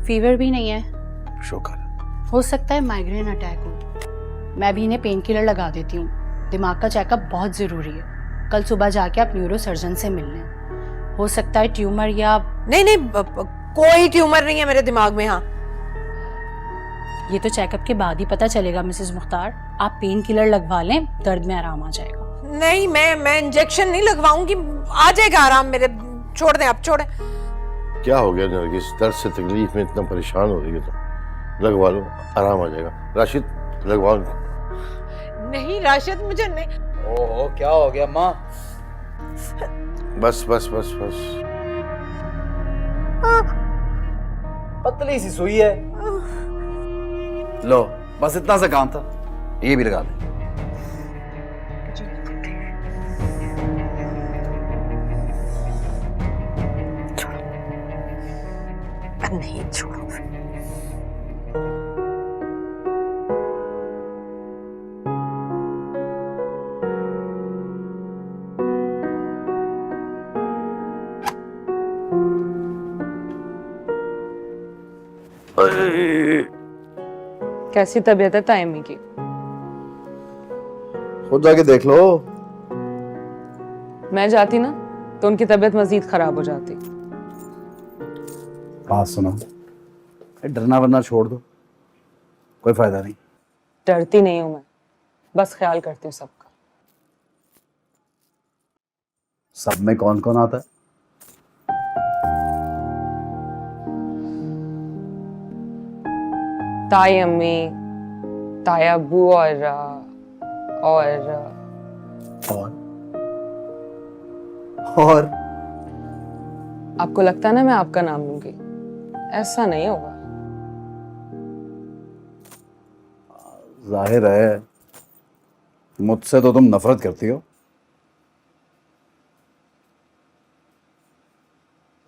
Fever भी नहीं है। शुक्र। हो सकता है माइग्रेन अटैक हो। मैं भी इन्हें पेन किलर लगा देती हूँ। दिमाग का चेकअप बहुत ज़रूरी है। कल सुबह जाके आप न्यूरो सर्जन से मिल लें। हो सकता है ट्यूमर या नहीं, कोई ट्यूमर नहीं है मेरे दिमाग में। हाँ, ये तो चेकअप के बाद ही पता चलेगा मिसेस मुख्तार। आप पेन किलर लगवा लें, दर्द में आराम आ जाएगा। नहीं, मैं इंजेक्शन नहीं लगवाऊंगी, आ जाएगा आराम मेरे। छोड़ दें, आप छोड़ें। क्या हो गया नरगिस, दर्द से तकलीफ में इतना परेशान हो रही है तो लगवा लो, आराम आ जाएगा। राशिद लगवाओ। नहीं राशिद, मुझे नहीं। ओहो, क्या हो गया माँ? बस बस बस बस। पतली सी सुई है। लो, बस इतना सा काम था, ये भी लगा दे। नहीं छोड़ो। कैसी तबीयत है तायमी की? खुद जाके देख लो। मैं जाती ना तो उनकी तबीयत मजीद खराब हो जाती। बात सुनो, डरना वरना छोड़ दो, कोई फायदा नहीं। डरती नहीं हूं मैं, बस ख्याल करती हूँ सबका। सब में कौन कौन आता है? ताई अम्मी, ताई अब्बू और आपको लगता है ना मैं आपका नाम लूंगी? ऐसा नहीं होगा। जाहिर है मुझसे तो तुम नफरत करती हो।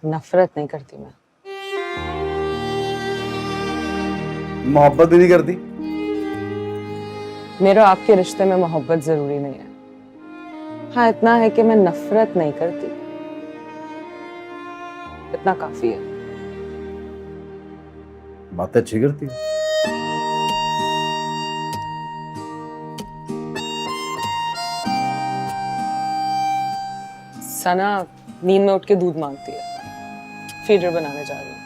नफरत नहीं करती मैं। मोहब्बत भी नहीं करती? मेरा आपके रिश्ते में मोहब्बत जरूरी नहीं है। हाँ, इतना है कि मैं नफरत नहीं करती, इतना काफी है। बातें अच्छी करती हो। सना नींद में उठ के दूध मांगती है, फीडर बनाने जा रही हूँ।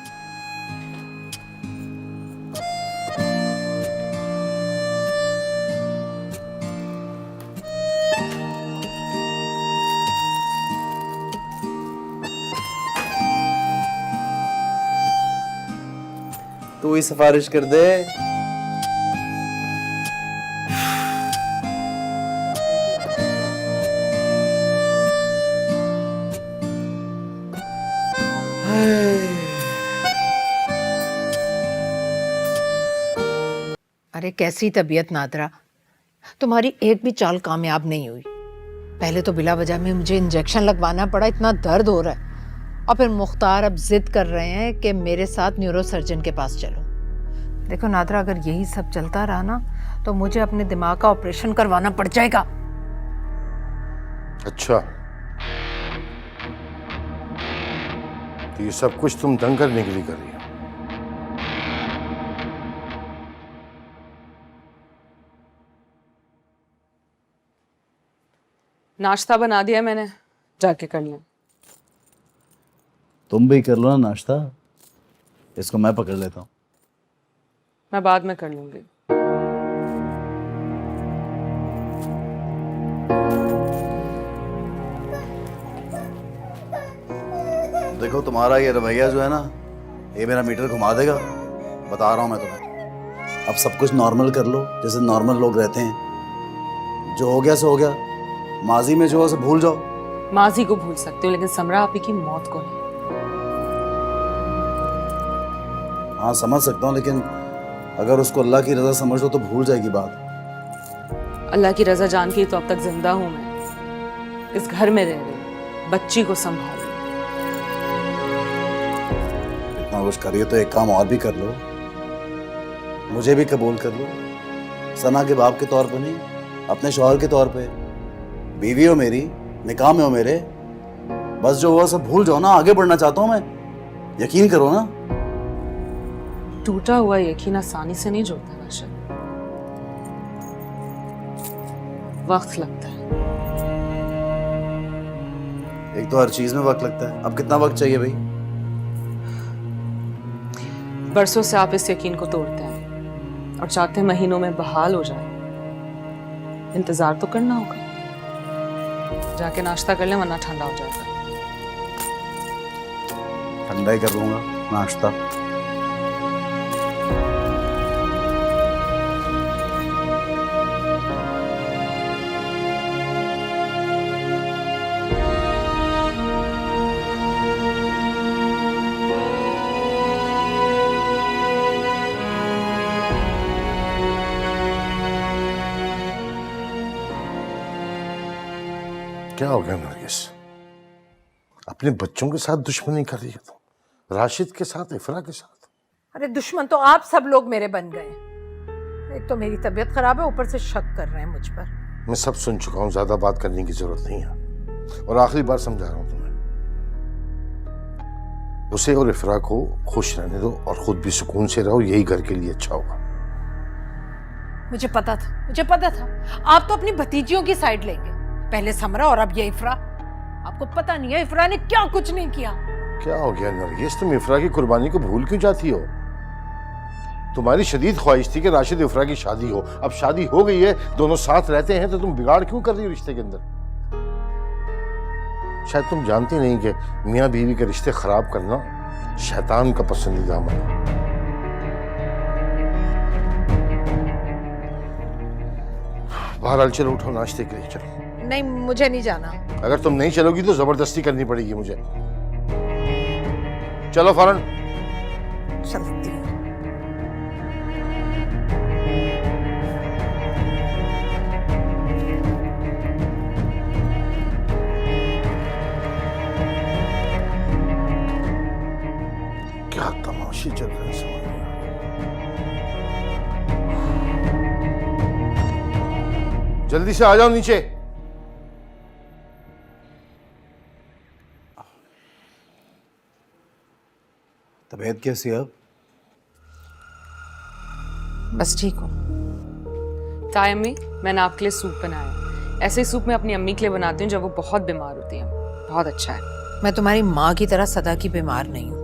तू ही सिफारिश कर दे। अरे कैसी तबीयत नादरा, तुम्हारी एक भी चाल कामयाब नहीं हुई। पहले तो बिला वजह में मुझे इंजेक्शन लगवाना पड़ा, इतना दर्द हो रहा है। और फिर मुख्तार अब जिद कर रहे हैं कि मेरे साथ न्यूरो सर्जन के पास चलो। देखो नादरा, अगर यही सब चलता रहा ना तो मुझे अपने दिमाग का ऑपरेशन करवाना पड़ जाएगा। अच्छा, तो ये सब कुछ तुम दंग करने के लिए कर रही हो? नाश्ता बना दिया मैंने, जाके कर लिया। तुम भी कर लो ना नाश्ता, इसको मैं पकड़ लेता हूँ। मैं बाद में कर लूंगी। देखो तुम्हारा ये रवैया जो है ना, ये मेरा मीटर घुमा देगा, बता रहा हूँ मैं तुम्हें। अब सब कुछ नॉर्मल कर लो जैसे नॉर्मल लोग रहते हैं। जो हो गया सो हो गया, माजी में जो हो उसे भूल जाओ। माजी को भूल सकती हूँ लेकिन समरा आपी की मौत को नहीं। हाँ समझ सकता हूँ, लेकिन अगर उसको अल्लाह की रजा समझ लो तो भूल जाएगी बात। अल्लाह की रजा जान के तो अब तक जिंदा हूं मैं, इस घर में रह रही, बच्ची को संभाल रही। इतना कुछ करिए तो एक काम और भी कर लो, मुझे भी कबूल कर लो। सना के बाप के तौर पर नहीं, अपने शौहर के तौर पे। बीवी हो मेरी, निकाह में हो मेरे, बस जो हुआ सब भूल जाओ ना। आगे बढ़ना चाहता हूँ मैं, यकीन करो ना। टूटा हुआ यकीन आसानी से नहीं जुड़ता राशिद, वक्त लगता है। एक तो हर चीज में वक्त लगता है, अब कितना वक्त चाहिए भाई? बरसों से आप इस यकीन को तोड़ते हैं और चाहते हैं महीनों में बहाल हो जाए। इंतजार तो करना होगा। जाके नाश्ता कर लें वरना ठंडा हो जाएगा। ठंडा ही कर लूंगा नाश्ता। क्या हो गया नरगिस? अपने बच्चों के साथ दुश्मनी कर रही है तुम, राशिद के साथ, इफरा के साथ। अरे दुश्मन तो आप सब लोग मेरे बन गए। एक तो मेरी तबीयत खराब है, ऊपर से शक कर रहे हैं मुझ पर। मैं सब सुन चुका हूँ, ज्यादा बात करने की जरूरत नहीं है। और आखिरी बार समझा रहा हूँ तुम्हें, उसे और इफरा को खुश रहने दो और खुद भी सुकून से रहो, यही घर के लिए अच्छा होगा। मुझे पता था आप तो अपनी भतीजियों की साइड लेंगे, पहले समरा और अब ये इफरा। आपको पता नहीं है इफरा ने क्या कुछ नहीं किया। क्या हो गया नरगिस, तुम इफरा की कुर्बानी को भूल क्यों जाती हो? तुम्हारी शदीद ख्वाहिश थी कि राशिद इफरा की शादी हो, अब शादी हो गई है, दोनों साथ रहते हैं, तो तुम बिगाड़ क्यों कर रही हो रिश्ते के अंदर? शायद तुम जानती नहीं कि मियाँ बीवी के रिश्ते खराब करना शैतान का पसंदीदा अमल है। बहरहाल चलो उठो, नाश्ते के लिए चलो। नहीं, मुझे नहीं जाना। अगर तुम नहीं चलोगी तो जबरदस्ती करनी पड़ेगी मुझे। चलो फौरन। चलती हूँ। क्या तमाशे चल रहे हैं समझ नहीं आ रहा। जल्दी से आ जाओ नीचे। तबीयत कैसी है अब? बस ठीक हूँ। ताई अम्मी, मैंने आपके लिए सूप बनाया है। ऐसे ही सूप मैं अपनी अम्मी के लिए बनाती हूँ जब वो बहुत बीमार होती हैं। बहुत अच्छा है। मैं तुम्हारी माँ की तरह सदा की बीमार नहीं हूँ,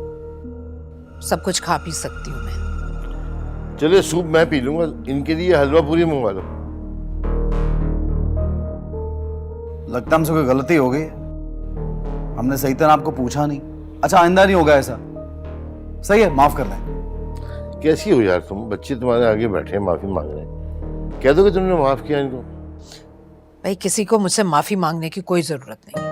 सब कुछ खा पी सकती हूँ मैं। चलिए सूप मैं पी लूंगा, इनके लिए हलवा पूरी मंगवा लो। लगता हमसे कोई गलती हो गई, हमने सही तरह आपको पूछा नहीं। अच्छा आइंदा नहीं होगा ऐसा, सही है, माफ कर दें। कैसी हो यार तुम? बच्चे तुम्हारे आगे बैठे हैं, माफी मांग रहे हैं, कह दो कि तुमने माफ किया इनको। भाई किसी को मुझसे माफी मांगने की कोई जरूरत नहीं।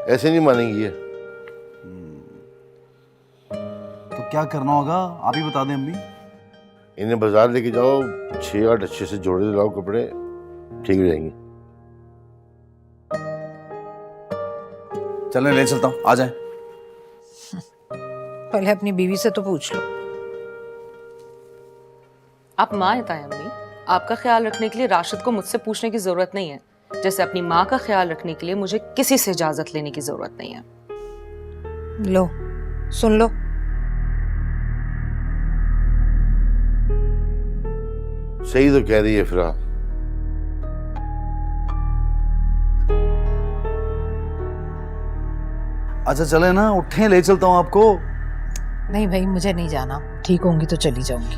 ऐसे नहीं मानेंगी ये। तो क्या करना होगा आप ही बता दें अम्मी। इन्हें बाजार लेके जाओ, 6-8 अच्छे से जोड़े दिलाओ कपड़े, ठीक रहेंगे। चलें ले चलता हूँ, आ जाए। पहले अपनी बीवी से तो पूछ लो। आप माँ हैं ताई अम्मी, आपका ख्याल रखने के लिए राशिद को मुझसे पूछने की जरूरत नहीं है, जैसे अपनी माँ का ख्याल रखने के लिए मुझे किसी से इजाजत लेने की जरूरत नहीं है। लो सुन लो। सही तो कह रही है इफरा। अच्छा चले ना, उठे ले चलता हूँ आपको। नहीं भाई मुझे नहीं जाना, ठीक होंगी तो चली जाऊंगी।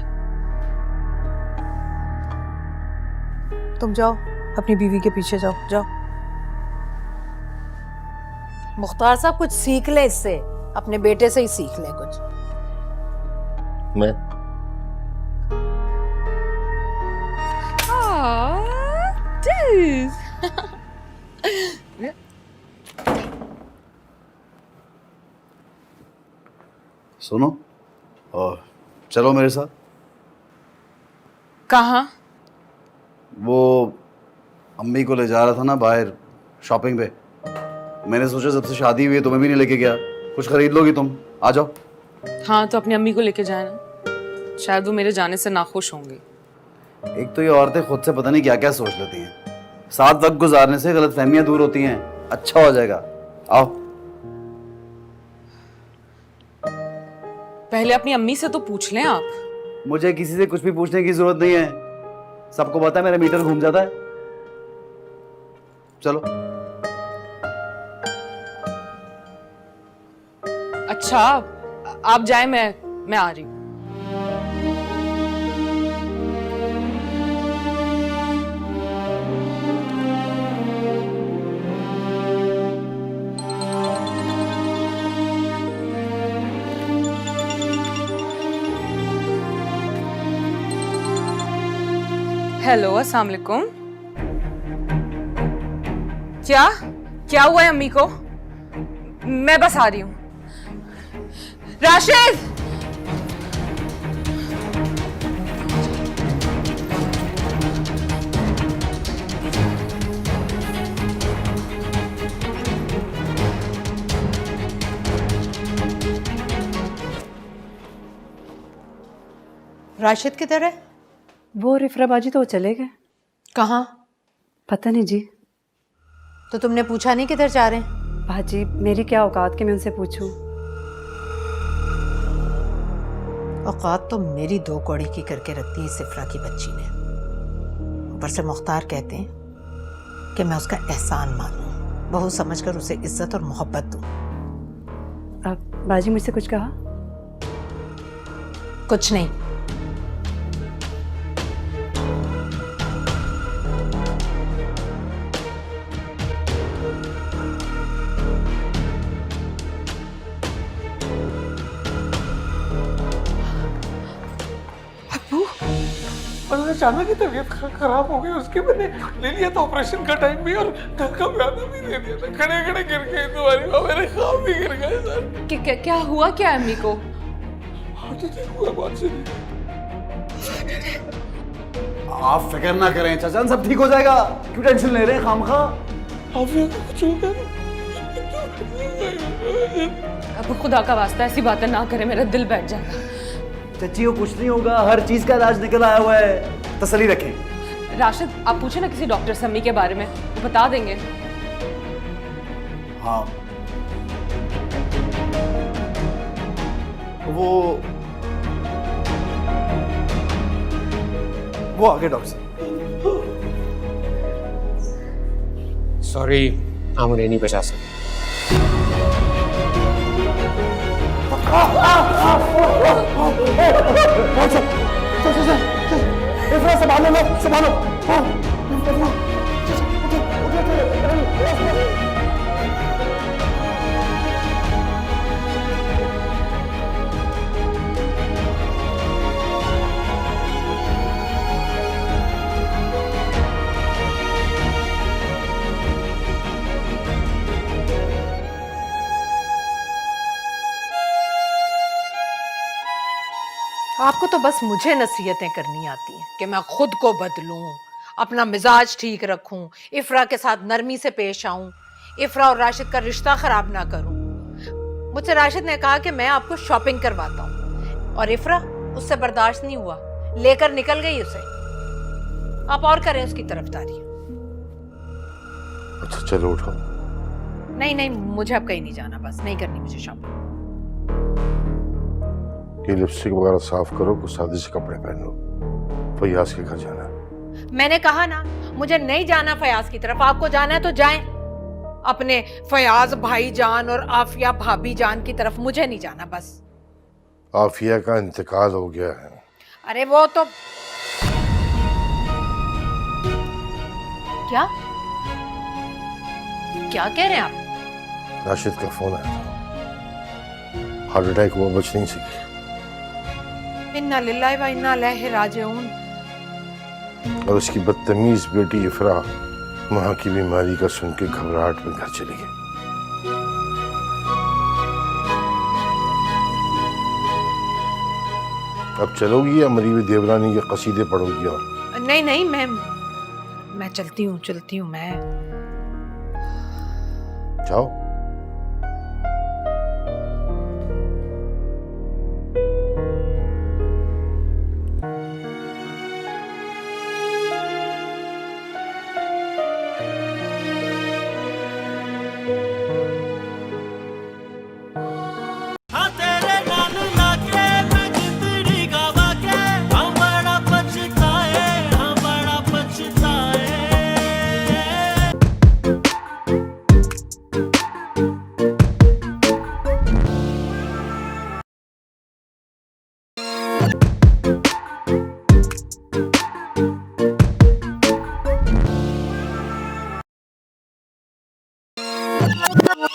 तुम जाओ, अपनी बीवी के पीछे जाओ। जाओ मुख्तार साहब, कुछ सीख ले इससे, अपने बेटे से ही सीख ले कुछ। मैं सुनो और चलो मेरे साथ। कहाँ? वो अम्मी को ले जा रहा था ना बाहर शॉपिंग पे, मैंने सोचा जब से शादी हुई है तुम्हें भी नहीं लेके गया, कुछ खरीद लोगी तुम, आ जाओ। हाँ तो अपनी अम्मी को लेके जाए ना, शायद वो मेरे जाने से नाखुश होंगी। एक तो ये औरतें खुद से पता नहीं क्या क्या सोच लेती हैं, साथ वक्त गुजारने से गलतफहमियां दूर होती हैं, अच्छा हो जाएगा। आओ। पहले अपनी अम्मी से तो पूछ लें आप। मुझे किसी से कुछ भी पूछने की जरूरत नहीं है, सबको पता है मेरा मीटर घूम जाता है। चलो। अच्छा आप जाए, मैं आ रही हूँ। हेलो, अस्सलाम वालेकुम। क्या हुआ है अम्मी को? मैं बस आ रही हूँ। राशिद! राशिद किधर है? वो रिफरा बाजी तो वो चले गए। कहाँ? पता नहीं जी। तो तुमने पूछा नहीं किधर जा रहे हैं? बाजी मेरी क्या औकात कि मैं उनसे पूछूं। औकात तो मेरी 2 कौड़ी की करके रखती है सिफरा की बच्ची ने। ऊपर से मुख्तार कहते हैं कि मैं उसका एहसान मानूं, बहू समझकर उसे इज्जत और मोहब्बत दूं। अब बाजी मुझसे कुछ कहा? कुछ नहीं। अचानक ही तबीयत खराब हो गई उसकी, मैंने ले लिया था ऑपरेशन का टाइम भी और ढंग का बयाना भी दे दिया था। खड़े खड़े गिर गई तुम्हारी माँ, मेरे ख्वाब भी गिर गए सर। क्या हुआ क्या अम्मी को? हार्ट अटैक हुआ बात से। आप फिक्र ना करें चाचा, सब ठीक हो जाएगा। क्यों टेंशन ले रहे हैं खामखा? आप कुछ होगा अब खुदा का वास्ता ऐसी बातें ना करें, मेरा दिल बैठ जाएगा। चाची वो कुछ नहीं होगा, हर चीज का इलाज निकल आया हुआ है, तसल्ली रखें। राशिद आप पूछे ना किसी डॉक्टर से अम्मी के बारे में, वो बता देंगे। हाँ वो आगे डॉक्टर साहब। सॉरी, हम उन्हें नहीं बचा सकते। संभालो। आपको तो बस मुझे नसीहतें करनी आती हैं कि मैं खुद को बदलूं, अपना मिजाज ठीक रखूं, इफ्रा के साथ नरमी से पेश आऊं, इफ्रा और राशिद का रिश्ता खराब ना करूं। मुझसे राशिद ने कहा कि मैं आपको शॉपिंग करवाता हूं और इफ्रा उससे बर्दाश्त नहीं हुआ, लेकर निकल गई उसे। आप और करें उसकी तरफदारी। अच्छा चलो उठो। नहीं, मुझे अब कहीं नहीं जाना, बस नहीं करनी मुझे शॉपिंग। ये लिपस्टिक वगैरह साफ करो, कुछ सादे से कपड़े पहन लो, फयाज के घर जाना है। मैंने कहा ना मुझे नहीं जाना फयाज की तरफ, आपको जाना है तो जाएं अपने फयाज भाईजान और आफिया भाभी जान की तरफ, मुझे नहीं जाना बस। आफिया का इंतकाल हो गया है। अरे वो तो क्या कह रहे हैं आप? राशिद का फोन आया था, हार्ट अटैक हुआ, बच नहीं सकी। इन्ना लिल्लाहि व इन्ना इलैहि राजिऊन। और उसकी बदतमीज बेटी इफ्रा मां की बीमारी का सुन के घबराहट में घर चली गई। अब चलोगी या मरीवी देवरानी के कसीदे पढ़ोगी? और नहीं, मैं चलती हूँ मैं। जाओ।